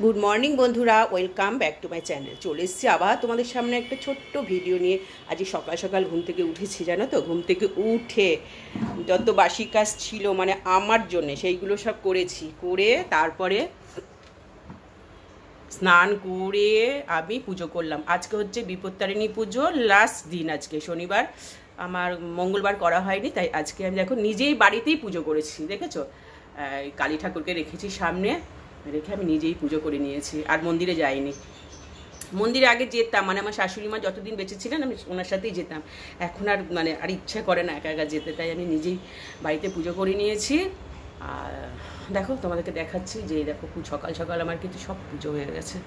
Good morning বন্ধুরা, welcome back to my channel. চলে এসেছি আবার তোমাদের সামনে একটা ছোট্ট ভিডিও নিয়ে। আজ সকাল সকাল ঘুম থেকে উঠেছি, জানো তো। ঘুম থেকে উঠে যত বাসি কাজ ছিল মানে আমার জন্যে সেইগুলো সব করেছি। করে তারপরে স্নান করে আমি পুজো করলাম। আজকে হচ্ছে বিপত্তারিণী পুজো, লাস্ট দিন। আজকে শনিবার, আমার মঙ্গলবার করা হয়নি, তাই আজকে আমি দেখো নিজেই বাড়িতেই পুজো করেছি। দেখেছো, কালী ঠাকুরকে রেখেছি সামনে, রেখে আমি নিজেই পুজো করে নিয়েছি। আর মন্দিরে যাইনি। মন্দিরে আগে যেতাম, মানে আমার শাশুড়ি মা যতদিন বেঁচে ছিলেন আমি ওনার সাথেই যেতাম। এখন আর মানে আর ইচ্ছা করে না একা একা যেতে, তাই আমি নিজেই বাড়িতে পুজো করে নিয়েছি। আর দেখো তোমাদেরকে দেখাচ্ছি যে দেখো সকাল সকাল আমার কিন্তু সব পুজো হয়ে গেছে,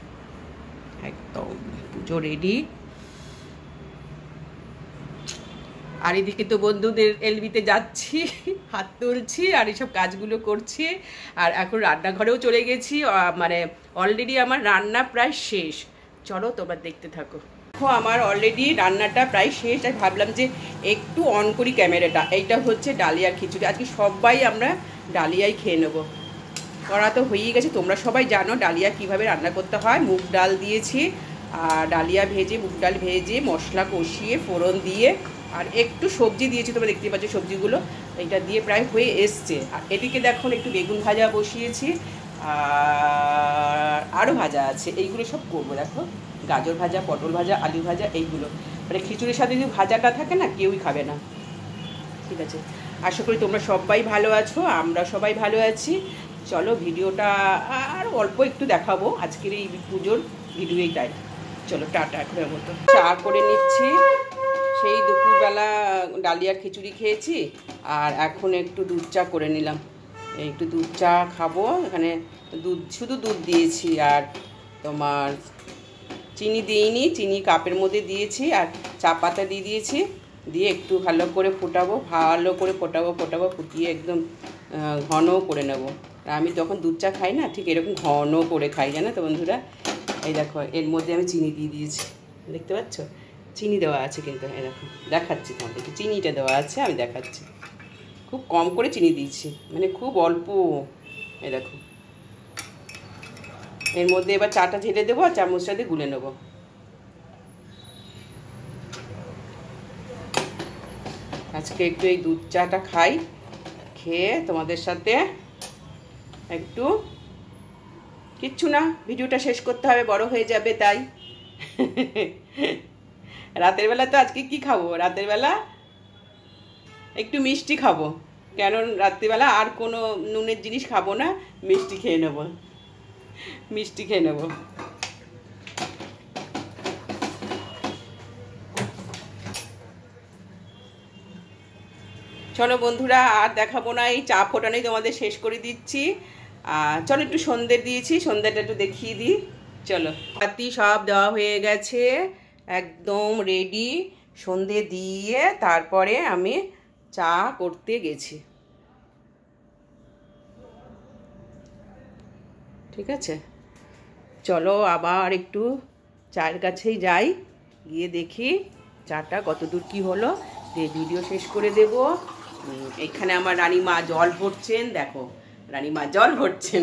একদম পুজো রেডি। আর এদিকে তো বন্ধুদের এলবিতে যাচ্ছি, হাত তুলছি আর এইসব কাজগুলো করছি। আর এখন রান্নাঘরেও চলে গেছি, মানে অলরেডি আমার রান্না প্রায় শেষ। চলো তোমরা দেখতে থাকো। দেখো আমার অলরেডি রান্নাটা প্রায় শেষ। আর ভাবলাম যে একটু অন করি ক্যামেরাটা। এইটা হচ্ছে ডালিয়ার খিচুড়ি। আজকে সবাই আমরা ডালিয়াই খেয়ে নেবো। করা তো হয়েই গেছে, তোমরা সবাই জানো ডালিয়া কিভাবে রান্না করতে হয়। মুগ ডাল দিয়েছি, আর ডালিয়া ভেজে, মুগ ডাল ভেজে মশলা কষিয়ে ফোড়ন দিয়ে আর একটু সবজি দিয়েছি, তোমরা দেখতে পাচ্ছ সবজিগুলো। এইটা দিয়ে প্রায় হয়ে এসছে। আর এদিকে দেখো একটু বেগুন ভাজা বসিয়েছি, আর আরও ভাজা আছে। এইগুলো সব করবো। দেখো গাজর ভাজা, পটল ভাজা, আলু ভাজা, এইগুলো মানে খিচুড়ির সাথে যদি ভাজাটা থাকে না কেউই খাবে না। ঠিক আছে, আশা করি তোমরা সবাই ভালো আছো, আমরা সবাই ভালো আছি। চলো ভিডিওটা আর অল্প একটু দেখাবো আজকের এই পুজোর ভিডিওটাই। চলো টাটা, এখনের মতো চা করে নিচ্ছি। সেই দুপুরবেলা ডালিয়ার খিচুড়ি খেয়েছি, আর এখন একটু দুধ চা করে নিলাম। একটু দুধ চা খাবো। এখানে দুধ, শুধু দুধ দিয়েছি, আর তোমার চিনি দিইনি, চিনি কাপের মধ্যে দিয়েছি, আর চা পাতা দিয়ে দিয়েছি। দিয়ে একটু ভালো করে ফোটাবো, ফুটিয়ে একদম ঘন করে নেব। আর আমি যখন দুধ চা খাই না, ঠিক এরকম ঘন করে খাই, জানো তো বন্ধুরা। এই দেখো এর মধ্যে আমি চিনি দিয়ে দিয়েছি, দেখতে পাচ্ছ চিনি দেওয়া আছে কিন্তু। এই দেখো দেখাচ্ছি তোমাদেরকে, চিনিটা দেওয়া আছে, আমি দেখাচ্ছি। খুব কম করে চিনি দিয়েছি, মানে খুব অল্প। এই দেখো এর মধ্যে এবার চাটা ঢেলে দেবো, আর চামচটা দিয়ে গুলে নেবো। আজকে একটু এই দুধ চাটা খাই, খেয়ে তোমাদের সাথে একটু, কিচ্ছু না, ভিডিওটা শেষ করতে হবে, বড় হয়ে যাবে তাই। রাতের বেলা তো আজকে কি খাবো, রাতের বেলা একটু মিষ্টি খাবো। কেন রাত্রিবেলা আর কোনো নুনের জিনিস খাবো না, মিষ্টি খেয়ে নেবো, মিষ্টি খেয়ে নেবো। চলো বন্ধুরা আর দেখাবো না, এই চা ফোটানোই তোমাদের শেষ করে দিচ্ছি। চলো একটু সন্ধ্যে দিয়েছি, সন্ধ্যাটা একটু দেখিয়ে দিই। চলো বাতি সব দেওয়া হয়ে গেছে, একদম রেডি। সন্ধ্যে দিয়ে তারপরে আমি চা করতে গেছি। ঠিক আছে, চলো আবার একটু চায়ের কাছেই যাই, গিয়ে দেখি চাটা কত দূর কী হলো, দিয়ে ভিডিও শেষ করে দেব। এখানে আমার রানীমা জল ভরছেন, দেখো রানীমা জল ভরছেন।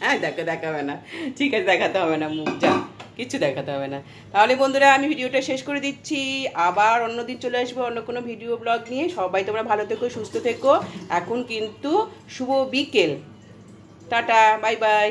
হ্যাঁ দেখো, দেখাবে না, ঠিক আছে দেখাতে হবে না, মুখ যা, কিচ্ছু দেখাতে হবে না। তাহলে বন্ধুরা আমি ভিডিওটা শেষ করে দিচ্ছি, আবার অন্যদিন চলে আসবো অন্য কোনো ভিডিও ব্লগ নিয়ে। সবাই তোমরা ভালো থেকো, সুস্থ থেকো। এখন কিন্তু শুভ বিকেল, টাটা, বাই বাই।